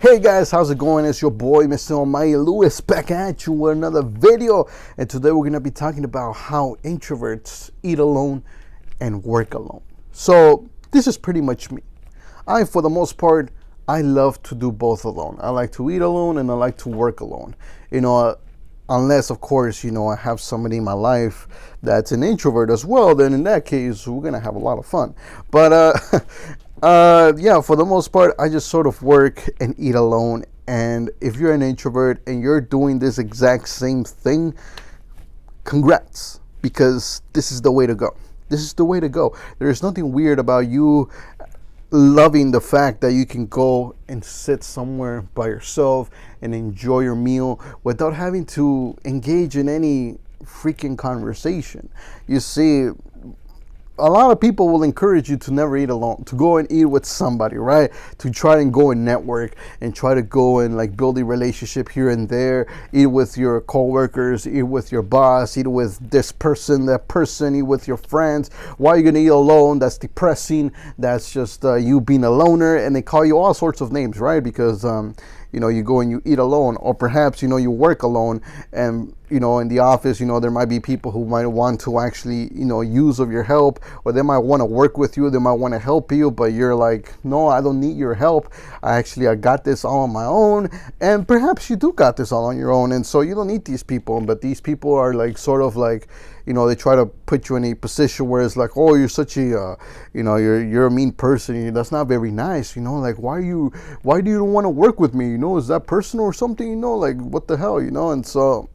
Hey guys, how's it going? It's your boy, Mr. Almighty Lewis, back at you with another video. And today we're going to be talking about how introverts eat alone and work alone. So this is pretty much me. For the most part, I love to do both alone. I like to eat alone and I like to work alone. Unless, of course, I have somebody in my life that's an introvert as well, then in that case, we're going to have a lot of fun. But yeah, for the most part, I just sort of work and eat alone. And if you're an introvert and you're doing this exact same thing, congrats, because this is the way to go. This is the way to go. There's nothing weird about you loving the fact that you can go and sit somewhere by yourself and enjoy your meal without having to engage in any freaking conversation. You see, a lot of people will encourage you to never eat alone, to go and eat with somebody, right? To try and go and network and try to go and like build a relationship here and there, eat with your coworkers, eat with your boss, eat with this person, that person, eat with your friends. Why are you going to eat alone? That's depressing. That's just you being a loner. And they call you all sorts of names, right? Because, you go and you eat alone, or perhaps, you work alone, and, in the office, there might be people who might want to actually, use of your help, or they might want to work with you, they might want to help you, but you're like, no, I don't need your help. I got this all on my own. And perhaps you do got this all on your own, and so you don't need these people. But these people are like, sort of like, they try to put you in a position where it's like, oh, you're such a, you're a mean person. That's not very nice. Like, why do you don't want to work with me? Is that personal or something? Like, what the hell, And so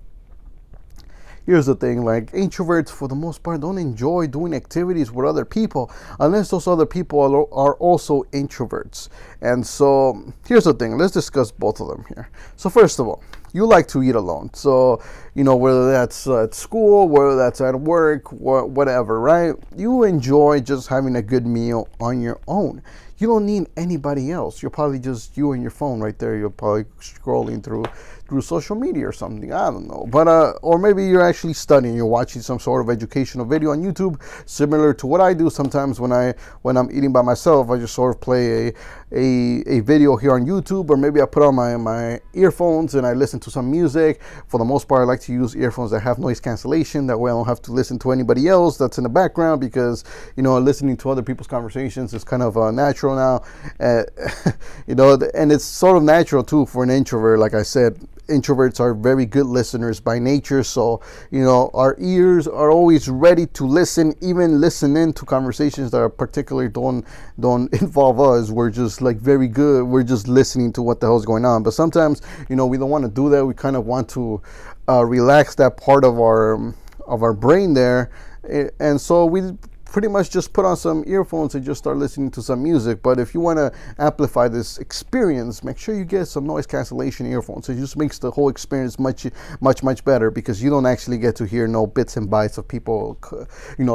here's the thing, like, introverts for the most part don't enjoy doing activities with other people unless those other people are also introverts. And so here's the thing, let's discuss both of them here. So first of all, you like to eat alone. So, whether that's at school, whether that's at work, whatever, right? You enjoy just having a good meal on your own. You don't need anybody else. You're probably just you and your phone right there. You're probably scrolling through social media or something. I don't know. But or maybe you're actually studying. You're watching some sort of educational video on YouTube, similar to what I do sometimes when I'm eating by myself. I just sort of play a video here on YouTube, or maybe I put on my earphones and I listen to some music. For the most part, I like to use earphones that have noise cancellation. That way I don't have to listen to anybody else that's in the background, because listening to other people's conversations is kind of natural now. And it's sort of natural too for an introvert. Like I said, introverts are very good listeners by nature, so our ears are always ready to listen, even listen in to conversations that are particularly don't involve us. We're just like very good, we're just listening to what the hell's going on. But sometimes we don't want to do that. We kind of want to relax that part of our brain there, and so we pretty much just put on some earphones and just start listening to some music. But if you want to amplify this experience, make sure you get some noise cancellation earphones. It just makes the whole experience much better, because you don't actually get to hear no bits and bytes of people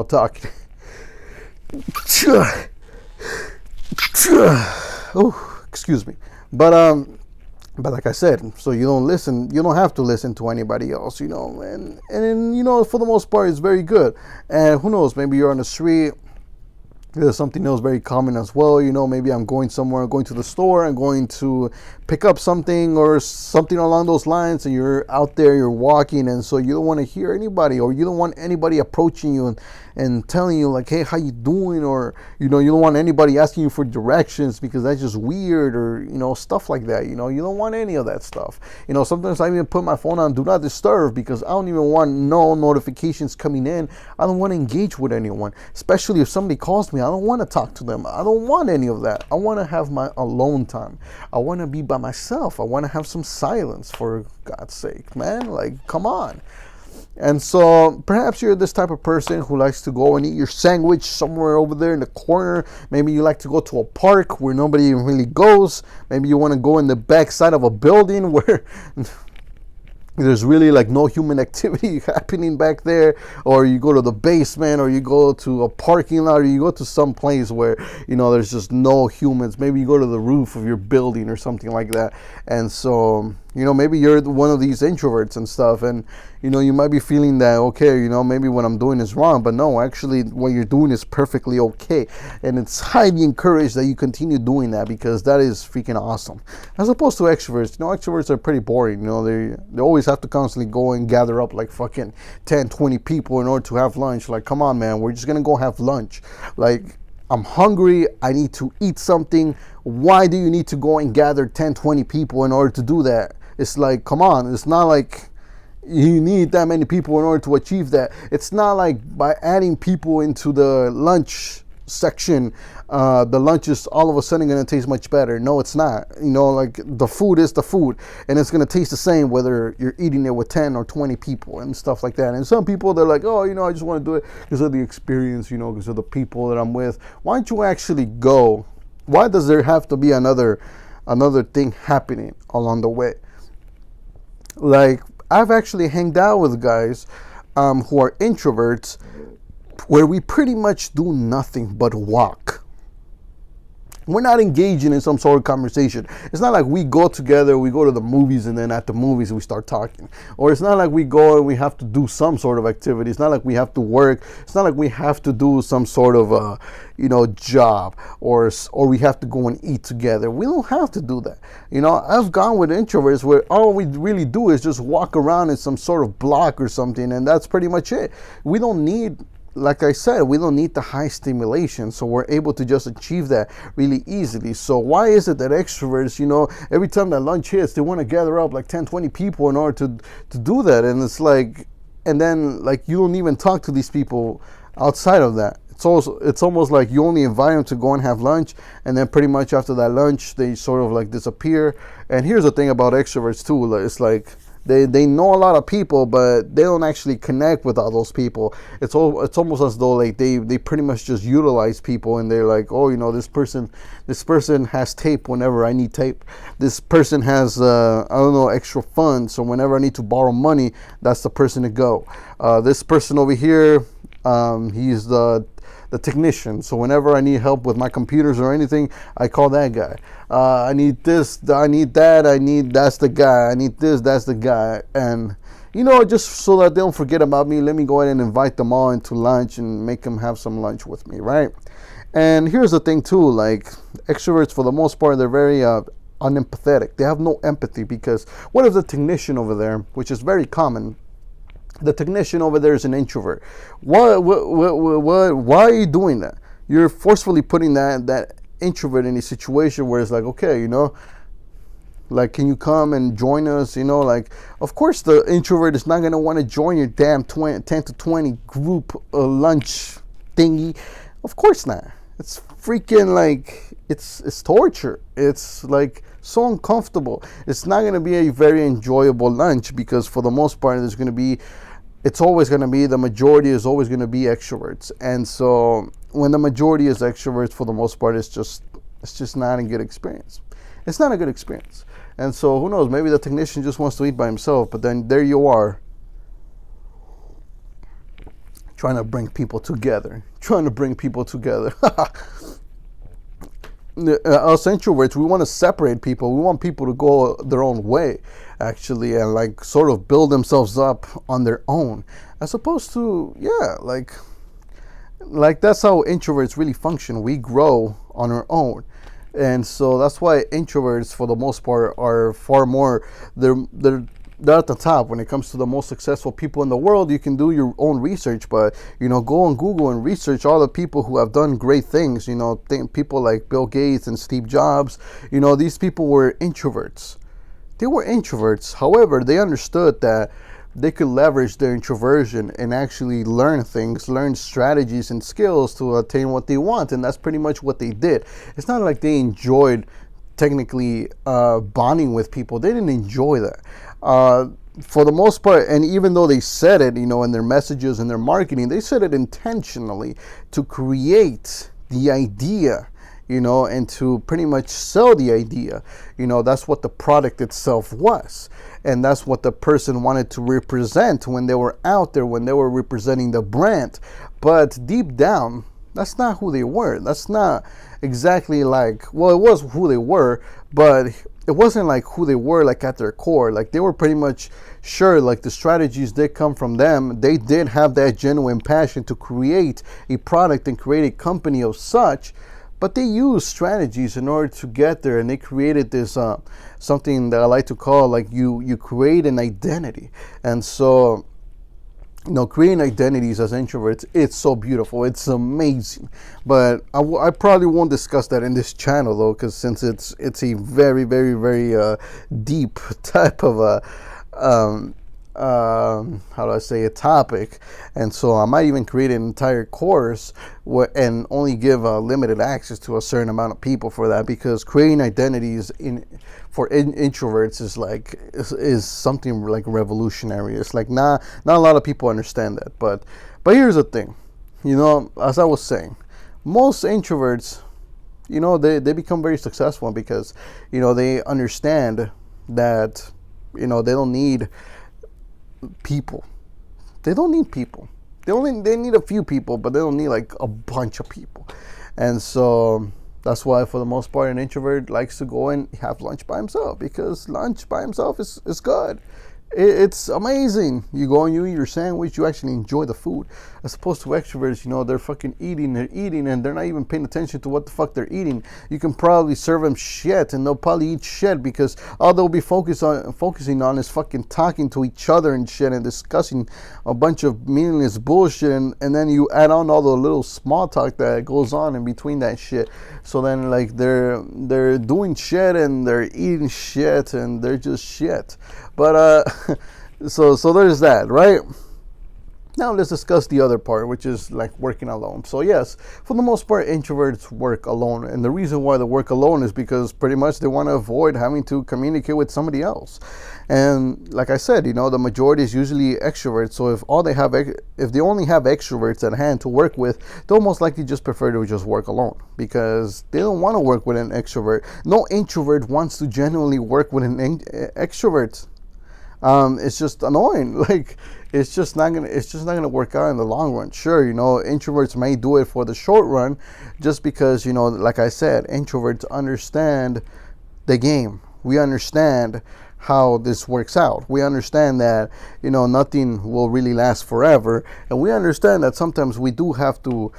talking. Oh, excuse me. But like I said, so you don't have to listen to anybody else, and for the most part, it's very good. And who knows, maybe you're on the street. There's something else very common as well. Maybe I'm going somewhere, I'm going to the store, I'm going to pick up something or something along those lines, and you're out there, you're walking, and so you don't want to hear anybody, or you don't want anybody approaching you and telling you like, hey, how you doing? Or, you don't want anybody asking you for directions, because that's just weird, or, stuff like that. You don't want any of that stuff. Sometimes I even put my phone on do not disturb, because I don't even want no notifications coming in. I don't want to engage with anyone, especially if somebody calls me. I don't want to talk to them. I don't want any of that. I want to have my alone time. I want to be by myself. I want to have some silence, for God's sake, man. Like, come on. And so perhaps you're this type of person who likes to go and eat your sandwich somewhere over there in the corner. Maybe you like to go to a park where nobody even really goes. Maybe you want to go in the back side of a building where there's really like no human activity happening back there, or you go to the basement, or you go to a parking lot, or you go to some place where there's just no humans. Maybe you go to the roof of your building or something like that. And so Maybe you're one of these introverts and stuff, and you might be feeling that, okay, maybe what I'm doing is wrong, but no, actually what you're doing is perfectly okay, and it's highly encouraged that you continue doing that, because that is freaking awesome. As opposed to extroverts. Extroverts are pretty boring. They always have to constantly go and gather up like fucking 10, 20 people in order to have lunch. Like, come on, man, we're just gonna go have lunch. Like, I'm hungry, I need to eat something. Why do you need to go and gather 10, 20 people in order to do that? It's like, come on, it's not like you need that many people in order to achieve that. It's not like by adding people into the lunch section, the lunch is all of a sudden going to taste much better. No, it's not. Like, the food is the food, and it's going to taste the same whether you're eating it with 10 or 20 people and stuff like that. And some people, they're like, oh, I just want to do it because of the experience, because of the people that I'm with. Why don't you actually go? Why does there have to be another thing happening along the way? Like, I've actually hanged out with guys who are introverts, where we pretty much do nothing but walk. We're not engaging in some sort of conversation. It's not like we go together, we go to the movies, and then at the movies we start talking. Or it's not like we go and we have to do some sort of activity. It's not like we have to work. It's not like we have to do some sort of job, or we have to go and eat together. We don't have to do that. I've gone with introverts where all we really do is just walk around in some sort of block or something, and that's pretty much it. We don't need, like I said, we don't need the high stimulation, so we're able to just achieve that really easily. So why is it that extroverts, every time that lunch hits, they want to gather up like 10, 20 people in order to do that? And it's like, and then like you don't even talk to these people outside of that. It's almost like you only invite them to go and have lunch, and then pretty much after that lunch, they sort of like disappear. And here's the thing about extroverts too, it's like, They know a lot of people, but they don't actually connect with all those people. It's almost as though like they pretty much just utilize people, and they're like, oh, this person has tape whenever I need tape. This person has extra funds, so whenever I need to borrow money, that's the person to go. This person over here, he's the technician, so whenever I need help with my computers or anything, I call that guy. I need this, I need that, that's the guy. I need this, that's the guy. And just so that they don't forget about me, let me go ahead and invite them all into lunch and make them have some lunch with me, right? And here's the thing too, like, extroverts for the most part, they're very unempathetic. They have no empathy, because what if the technician over there, which is very common, the technician over there is an introvert? Why are you doing that? You're forcefully putting that introvert in a situation where it's like, okay, like, can you come and join us? Like, of course the introvert is not going to want to join your damn 10 to 20 group lunch thingy. Of course not. It's freaking like, it's torture. It's like so uncomfortable. It's not going to be a very enjoyable lunch, because for the most part the majority is always going to be extroverts. And so when the majority is extroverts, for the most part, it's just not a good experience. It's not a good experience. And so who knows, maybe the technician just wants to eat by himself, but then there you are, trying to bring people together. Us introverts, we want to separate people. We want people to go their own way, actually, and like sort of build themselves up on their own, as opposed to, like that's how introverts really function. We grow on our own. And so that's why introverts, for the most part, are far more, they're at the top when it comes to the most successful people in the world. You can do your own research, but go on Google and research all the people who have done great things. People like Bill Gates and Steve Jobs. These people were introverts. They were introverts. However, they understood that they could leverage their introversion and actually learn strategies and skills to attain what they want. And that's pretty much what they did. It's not like they enjoyed technically bonding with people. They didn't enjoy that. For the most part, and even though they said it, in their messages and their marketing, they said it intentionally to create the idea, and to pretty much sell the idea. That's what the product itself was. And that's what the person wanted to represent when they were out there, when they were representing the brand. But deep down, that's not who they were. That's not exactly like, well, it was who they were, but it wasn't like who they were, like at their core. Like they were pretty much sure, like the strategies did come from them. They did have that genuine passion to create a product and create a company of such, but they used strategies in order to get there, and they created this something that I like to call, like, you create an identity. And so, creating identities as introverts, it's so beautiful, it's amazing. But I probably won't discuss that in this channel though, because since it's a very, very, very deep type of how do I say, a topic. And so I might even create an entire course and only give limited access to a certain amount of people for that, because creating identities for introverts is something like revolutionary. It's like not a lot of people understand that. But here's the thing, as I was saying, most introverts, they become very successful because they understand that they don't need people. They don't need people. They need a few people, but they don't need like a bunch of people. And so that's why, for the most part, an introvert likes to go and have lunch by himself, because lunch by himself is good. It's amazing. You go and you eat your sandwich, you actually enjoy the food, as opposed to extroverts. They're fucking eating, and they're not even paying attention to what the fuck they're eating. You can probably serve them shit and they'll probably eat shit, because all they'll be focusing on is fucking talking to each other and shit, and discussing a bunch of meaningless bullshit, and then you add on all the little small talk that goes on in between that shit. So then, like, they're doing shit and they're eating shit and they're just shit. But so there's that, right? Now let's discuss the other part, which is like working alone. So yes, for the most part, introverts work alone, and the reason why they work alone is because pretty much they want to avoid having to communicate with somebody else. And like I said, the majority is usually extroverts. So if they only have extroverts at hand to work with, they'll most likely just prefer to just work alone, because they don't want to work with an extrovert. No introvert wants to genuinely work with an extrovert. It's just annoying. Like, it's just not gonna work out in the long run. Sure, introverts may do it for the short run, just because, like I said, introverts understand the game. We understand how this works out. We understand that, nothing will really last forever, and we understand that sometimes we do have to,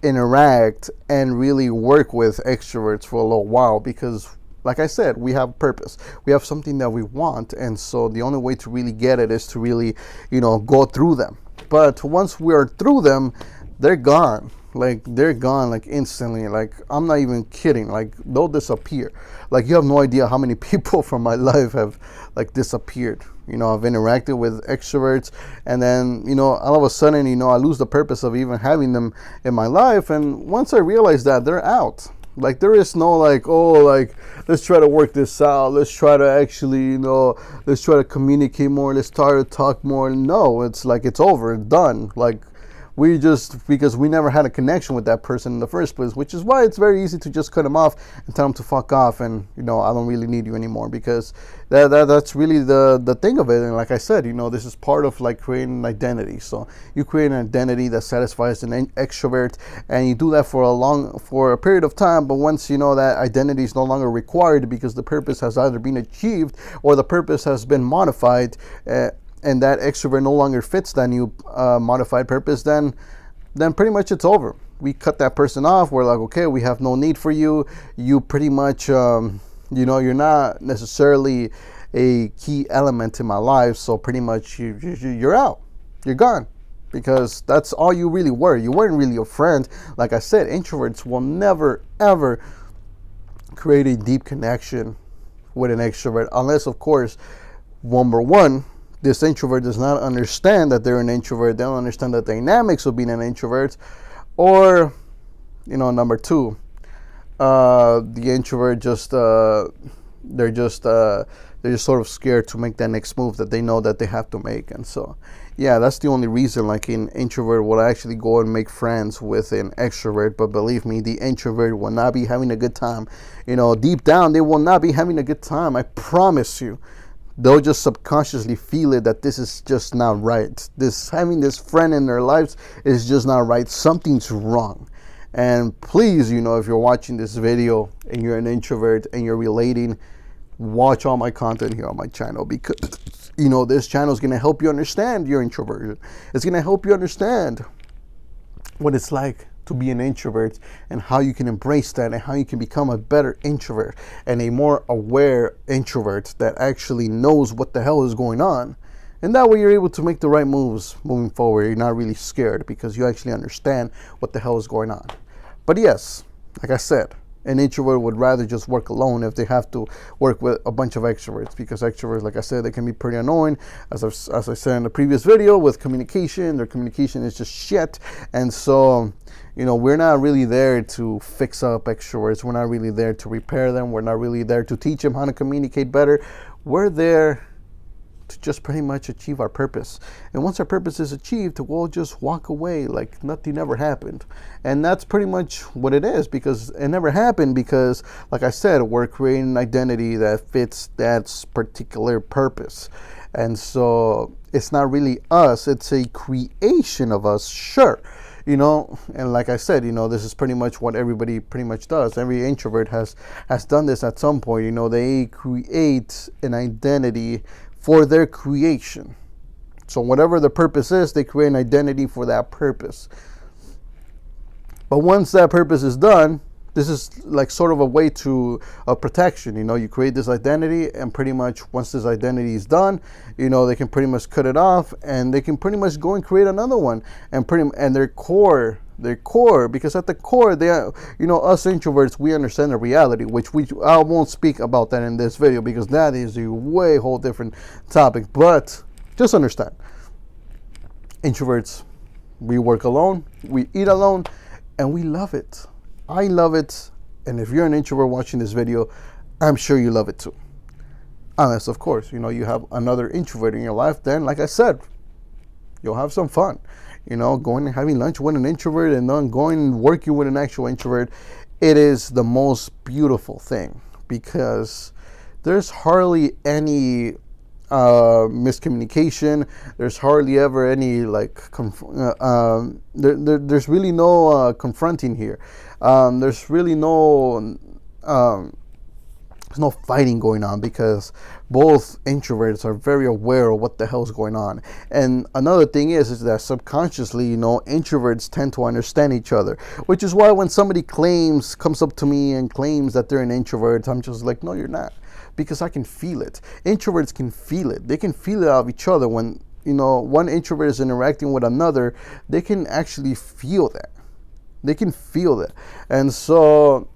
interact and really work with extroverts for a little while, because, like I said, we have purpose. We have something that we want, and so the only way to really get it is to really, go through them. But once we are through them, they're gone. Like, they're gone, like, instantly. Like, I'm not even kidding. Like, they'll disappear. Like, you have no idea how many people from my life have, like, disappeared. I've interacted with extroverts, and then, all of a sudden, I lose the purpose of even having them in my life. And once I realize that, they're out. Like, there is no, like, oh, like, let's try to work this out. Let's try to actually, let's try to communicate more. Let's try to talk more. No, it's like, it's over. It's done. Like, because we never had a connection with that person in the first place, which is why it's very easy to just cut them off and tell them to fuck off, and I don't really need you anymore, because that's really the thing of it. And like I said, this is part of like creating an identity. So you create an identity that satisfies an extrovert, and you do that for a period of time. But once that identity is no longer required, because the purpose has either been achieved or the purpose has been modified, and that extrovert no longer fits that new modified purpose, then pretty much it's over. We cut that person off. We're like, okay, we have no need for you. You pretty much, you're not necessarily a key element in my life. So pretty much you're out. You're gone. Because that's all you really were. You weren't really a friend. Like I said, introverts will never, ever create a deep connection with an extrovert, unless, of course, number one, this introvert does not understand that they're an introvert. They don't understand the dynamics of being an introvert. Or, number two, the introvert they're just sort of scared to make that next move that they know that they have to make. And so, yeah, that's the only reason, like, an introvert will actually go and make friends with an extrovert. But believe me, the introvert will not be having a good time. Deep down, they will not be having a good time. I promise you. They'll just subconsciously feel it, that this is just not right. Having this friend in their lives is just not right. Something's wrong. And please, if you're watching this video and you're an introvert and you're relating, watch all my content here on my channel, because this channel is going to help you understand your introversion. It's going to help you understand what it's like to be an introvert and how you can embrace that and how you can become a better introvert and a more aware introvert that actually knows what the hell is going on. And that way you're able to make the right moves moving forward. You're not really scared because you actually understand what the hell is going on. But yes, like I said, an introvert would rather just work alone if they have to work with a bunch of extroverts, because extroverts, like I said, they can be pretty annoying. As I said in the previous video, with communication, their communication is just shit. And so, we're not really there to fix up extroverts. We're not really there to repair them. We're not really there to teach them how to communicate better. We're there to just pretty much achieve our purpose. And once our purpose is achieved, we'll just walk away like nothing ever happened. And that's pretty much what it is, because it never happened, because like I said, we're creating an identity that fits that particular purpose. And so it's not really us, it's a creation of us, sure. And like I said, this is pretty much what everybody pretty much does. Every introvert has done this at some point. They create an identity for their creation. So whatever the purpose is, they create an identity for that purpose. But once that purpose is done, this is like sort of a way to protection. You create this identity, and pretty much once this identity is done, they can pretty much cut it off, and they can pretty much go and create another one. And their core, because at the core, they are, us introverts, we understand the reality, which I won't speak about that in this video, because that is a way whole different topic. But just understand, introverts, we work alone, we eat alone, and we love it. I love it. And if you're an introvert watching this video, I'm sure you love it too. Unless, of course, you have another introvert in your life, then like I said, you'll have some fun. Going and having lunch with an introvert and then going and working with an actual introvert, it is the most beautiful thing, because there's hardly any miscommunication. There's hardly ever any there's really no confronting here. There's really there's no fighting going on, because both introverts are very aware of what the hell's going on. And another thing is that subconsciously, introverts tend to understand each other, which is why when somebody comes up to me and claims that they're an introvert, I'm just like, no, you're not, because I can feel it. Introverts can feel it. They can feel it out of each other. When, one introvert is interacting with another, they can actually feel that. They can feel that. And so,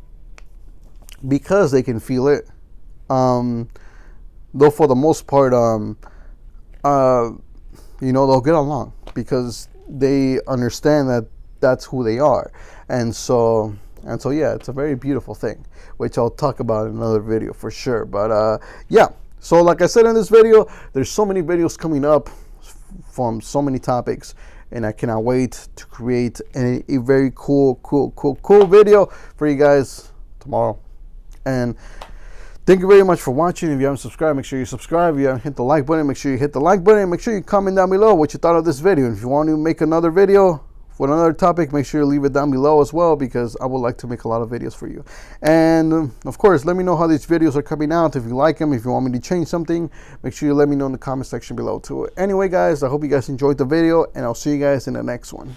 because they can feel it, though for the most part, they'll get along, because they understand that that's who they are. And so yeah, it's a very beautiful thing, which I'll talk about in another video for sure. But yeah, so like I said in this video, there's so many videos coming up from so many topics, and I cannot wait to create a very cool video for you guys tomorrow. And thank you very much for watching. If you haven't subscribed, make sure you subscribe. If you haven't hit the like button, make sure you hit the like button. Make sure you comment down below what you thought of this video. And if you want to make another video for another topic, make sure you leave it down below as well, because I would like to make a lot of videos for you. And of course, let me know how these videos are coming out. If you like them, if you want me to change something, make sure you let me know in the comment section below too. Anyway, guys, I hope you guys enjoyed the video, and I'll see you guys in the next one.